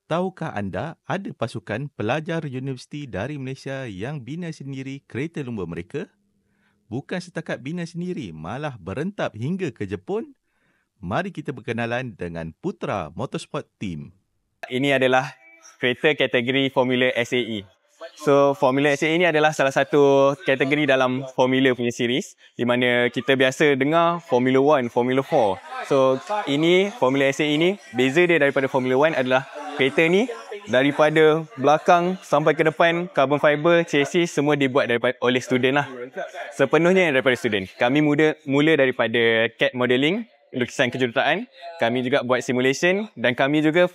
Tahukah anda ada pasukan pelajar universiti dari Malaysia yang bina sendiri kereta lumba mereka? Bukan setakat bina sendiri, malah berentap hingga ke Jepun. Mari kita berkenalan dengan Putra Motorsport Team. Ini adalah kereta kategori Formula SAE. So, Formula SAE ini adalah salah satu kategori dalam Formula punya series di mana kita biasa dengar Formula 1, Formula 4. So, ini Formula SAE ini, beza dia daripada Formula 1 adalah kereta ni daripada belakang sampai ke depan, carbon fiber, chassis semua dibuat oleh student lah. Sepenuhnya daripada student. Kami mula daripada CAD modeling, lukisan kejuruteraan. Kami juga buat simulation dan kami juga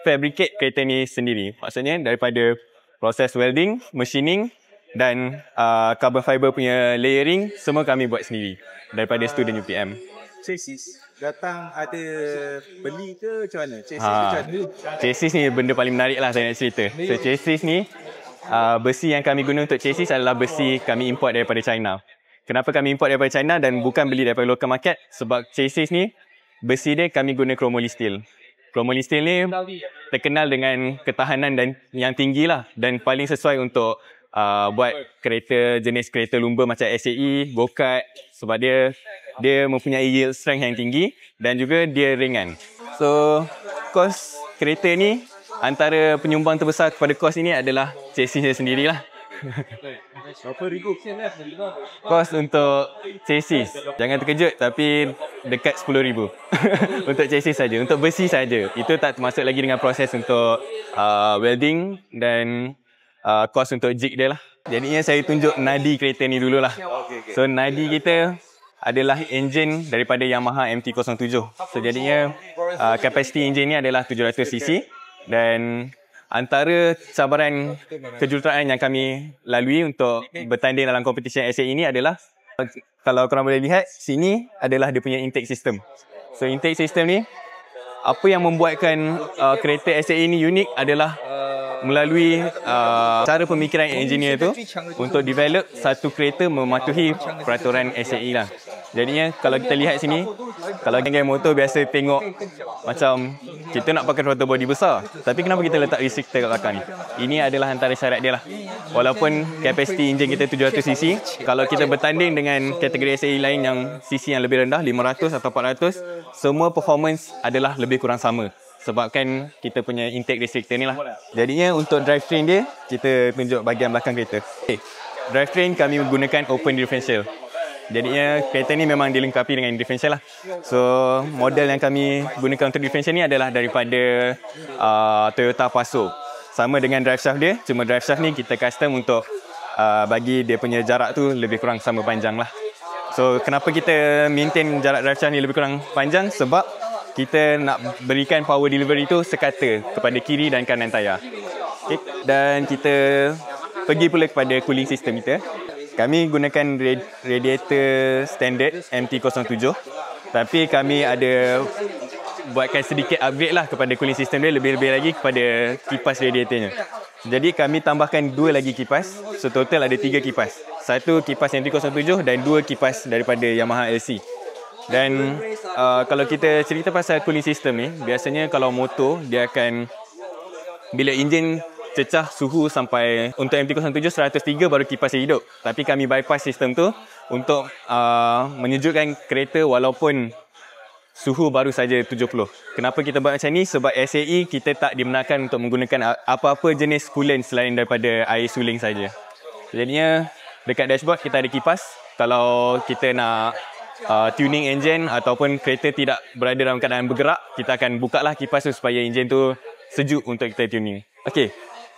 fabricate kereta ni sendiri. Maksudnya daripada proses welding, machining dan carbon fiber punya layering semua kami buat sendiri daripada student UPM. Chassis datang ada beli ke macam mana? Macam mana? Chassis ni benda paling menarik lah saya nak cerita. So chassis ni besi yang kami guna untuk chassis adalah besi kami import daripada China. Kenapa kami import daripada China dan bukan beli daripada local market? Sebab chassis ni besi dia kami guna chromoly steel. Chromoly steel ni terkenal dengan ketahanan dan yang tinggi lah dan paling sesuai untuk buat kereta jenis kereta lumba macam SAE, go-kart sebab dia mempunyai yield strength yang tinggi dan juga dia ringan. So, kos kereta ni antara penyumbang terbesar kepada kos ini adalah chassisnya sendirilah. Berapa ribu? Kos untuk chassis, jangan terkejut tapi dekat 10,000 untuk chassis saja, untuk besi saja. Itu tak termasuk lagi dengan proses untuk welding dan kos untuk jig dia lah. Jadinya saya tunjuk nadi kereta ni dululah. So nadi kita adalah enjin daripada Yamaha MT-07. So jadinya kapasiti enjin ni adalah 700cc dan antara cabaran kejuruteraan yang kami lalui untuk bertanding dalam kompetisi SAE ini adalah, kalau korang boleh lihat, sini adalah dia punya intake system. So intake system ni, apa yang membuatkan kereta SAE ini unik adalah melalui cara pemikiran engineer tu untuk develop satu kereta mematuhi peraturan SAE lah. Jadinya kalau kita lihat sini, kalau geng-geng motor biasa tengok macam kita nak pakai throttle body besar, tapi kenapa kita letak restrictor kat belakang ni? Ini adalah antara syarat dia lah. Walaupun kapasiti enjin kita 700cc, kalau kita bertanding dengan kategori SAE lain yang cc yang lebih rendah, 500 atau 400, semua performance adalah lebih kurang sama. Sebabkan kita punya intake restrictor ni lah. Jadinya untuk drivetrain dia, kita tunjuk bahagian belakang kereta. Drivetrain kami menggunakan open differential. Jadinya kereta ni memang dilengkapi dengan differential lah. So model yang kami gunakan untuk differential ni adalah daripada Toyota Passo. Sama dengan drive shaft dia, cuma drive shaft ni kita custom untuk bagi dia punya jarak tu lebih kurang sama panjang lah. So kenapa kita maintain jarak drive shaft ni lebih kurang panjang? Sebab kita nak berikan power delivery tu sekata kepada kiri dan kanan tayar. Okay. Dan kita pergi pula kepada cooling system kita. Kami gunakan radiator standard MT-07, tapi kami ada buatkan sedikit upgrade lah kepada cooling system dia, lebih-lebih lagi kepada kipas radiatornya. Jadi kami tambahkan 2 lagi kipas, so total ada 3 kipas. Satu kipas MT-07 dan 2 kipas daripada Yamaha LC. Dan kalau kita cerita pasal cooling system ni, biasanya kalau motor dia akan, bila enjin cecah suhu sampai, untuk MT-07 103 baru kipas dia hidup. Tapi kami bypass sistem tu untuk menyejukkan kereta walaupun suhu baru saja 70. Kenapa kita buat macam ni? Sebab SAE kita tak dibenarkan untuk menggunakan apa-apa jenis coolant selain daripada air suling saja. Jadinya dekat dashboard kita ada kipas. Kalau kita nak tuning engine ataupun kereta tidak berada dalam keadaan bergerak, kita akan buka lah kipas tu supaya enjin tu sejuk untuk kita tuning. Okey.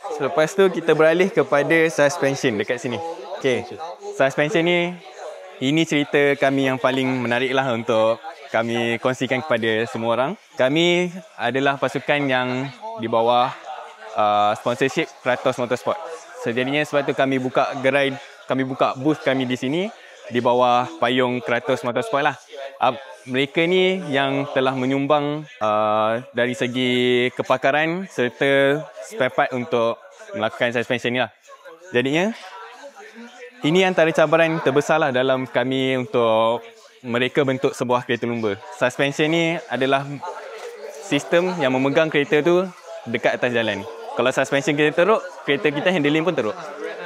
Selepas tu kita beralih kepada suspension dekat sini. Okey. Suspension ni, ini cerita kami yang paling menarik lah untuk kami kongsikan kepada semua orang. Kami adalah pasukan yang di bawah sponsorship Kratos Motorsport. Sejadinya sebab tu kami buka gerai, kami buka booth kami di sini di bawah payung Kratos Motorsport lah. Mereka ni yang telah menyumbang dari segi kepakaran serta spare part untuk melakukan suspension ni lah. Jadinya ini antara cabaran terbesar lah dalam kami untuk mereka bentuk sebuah kereta lumba. Suspension ni adalah sistem yang memegang kereta tu dekat atas jalan. Kalau suspension kita teruk, kereta kita handling pun teruk.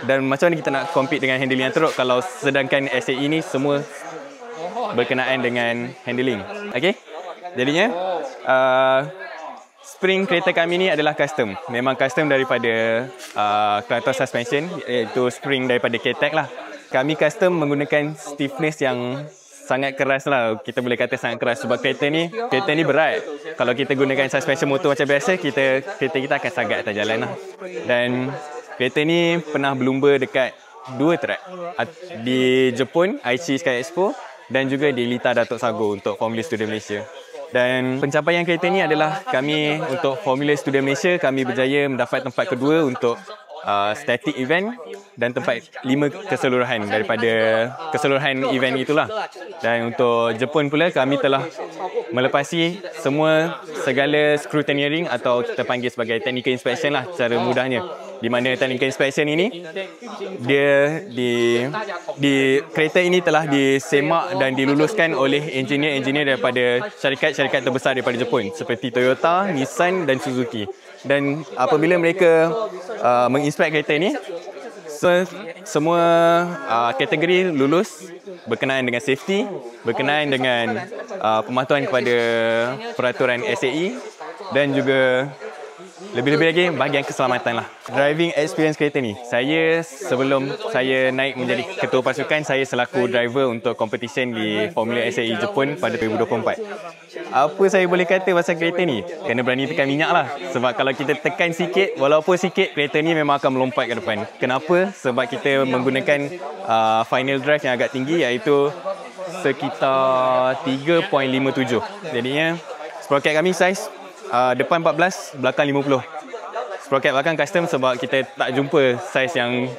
Dan macam mana kita nak compete dengan handling yang teruk kalau sedangkan SAE ni semua berkenaan dengan handling. Okay? Jadinya, spring kereta kami ni adalah custom. Memang custom daripada Kratos Suspension, iaitu spring daripada K-Tech lah. Kami custom menggunakan stiffness yang sangat keras lah. Kita boleh kata sangat keras sebab kereta ni berat. Kalau kita gunakan suspension motor macam biasa, kereta kita akan sagak atas jalan lah. Dan kereta ni pernah berlumba dekat 2 track. Di Jepun, Aichi Sky Expo, dan juga di Lita Datuk Sago untuk Formula Student Malaysia. Dan pencapaian kereta ni adalah kami untuk Formula Student Malaysia, kami berjaya mendapat tempat kedua untuk static event dan tempat 5 keseluruhan daripada keseluruhan event itulah. Dan untuk Jepun pula, kami telah melepasi segala scrutineering atau kita panggil sebagai technical inspection lah secara mudahnya. Di mana technical inspection ini dia di kereta ini telah disemak dan diluluskan oleh engineer-engineer daripada syarikat-syarikat terbesar daripada Jepun seperti Toyota, Nissan dan Suzuki. Dan apabila mereka menginspect kereta ini, semua kategori lulus berkenaan dengan safety, berkenaan dengan pematuhan kepada peraturan SAE dan juga lebih-lebih lagi bahagian keselamatan lah. Driving experience kereta ni, sebelum saya naik menjadi ketua pasukan, saya selaku driver untuk competition di Formula SAE Jepun pada 2024. Apa saya boleh kata pasal kereta ni? Kena berani tekan minyak lah. Sebab kalau kita tekan sikit, walaupun sikit, kereta ni memang akan melompat ke depan. Kenapa? Sebab kita menggunakan final drive yang agak tinggi, iaitu sekitar 3.57. Jadinya sprocket kami saiz depan 14, belakang 50. Sprocket belakang custom sebab kita tak jumpa saiz yang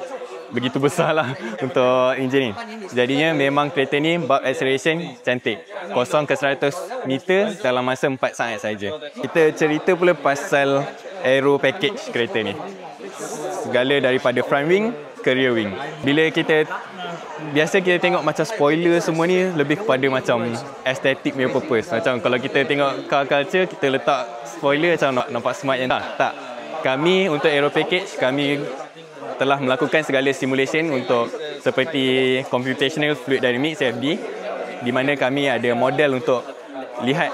begitu besar lah untuk enjin ni. Jadinya memang kereta ni bulb acceleration cantik. 0 ke 100 meter dalam masa 4 saat saja. Kita cerita pula pasal aero package kereta ni. Segala daripada front wing ke rear wing. Biasa kita tengok macam spoiler semua ni lebih kepada macam aesthetic punya purpose. Macam kalau kita tengok car culture, kita letak spoiler macam nampak smart yang tak. Kami untuk aero package, kami telah melakukan segala simulation untuk seperti computational fluid dynamics CFD, di mana kami ada model untuk lihat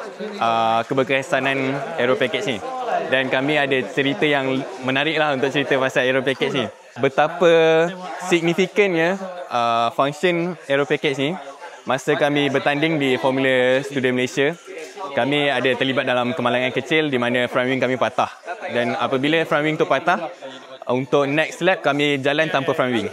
keberkesanan aero package ni. Dan kami ada cerita yang menarik lah untuk cerita pasal aero package ni. Betapa signifikannya function aero package ni. Masa kami bertanding di Formula Student Malaysia, kami ada terlibat dalam kemalangan kecil di mana front wing kami patah. Dan apabila front wing tu patah, untuk next lap kami jalan tanpa front wing.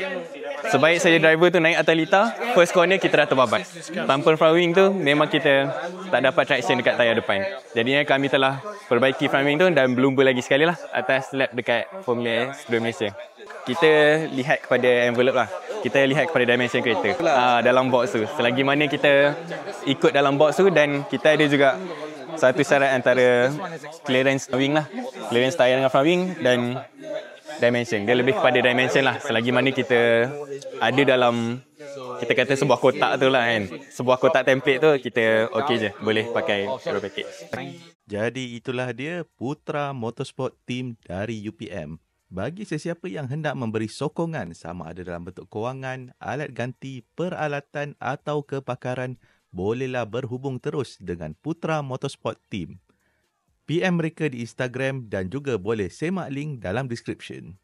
Sebaik saya driver tu naik atas Lita, first corner kita dah terbabat. Tanpa front wing tu memang kita tak dapat traction dekat tayar depan. Jadinya kami telah perbaiki front wing tu dan berlumba lagi sekali lah atas lap dekat Formula Student Malaysia. Kita lihat kepada envelope lah. Kita lihat kepada dimension kereta dalam box tu. Selagi mana kita ikut dalam box tu, dan kita ada juga satu syarat antara clearance wing lah. Clearance tayar dengan front wing dan dimension. Dia lebih kepada dimension lah. Selagi mana kita ada dalam, kita kata sebuah kotak tu lah kan. Sebuah kotak template tu, kita okey je. Boleh pakai aero package. Jadi itulah dia Putra Motorsport Team dari UPM. Bagi sesiapa yang hendak memberi sokongan sama ada dalam bentuk kewangan, alat ganti, peralatan atau kepakaran, bolehlah berhubung terus dengan Putra Motorsport Team. PM mereka di Instagram dan juga boleh semak link dalam description.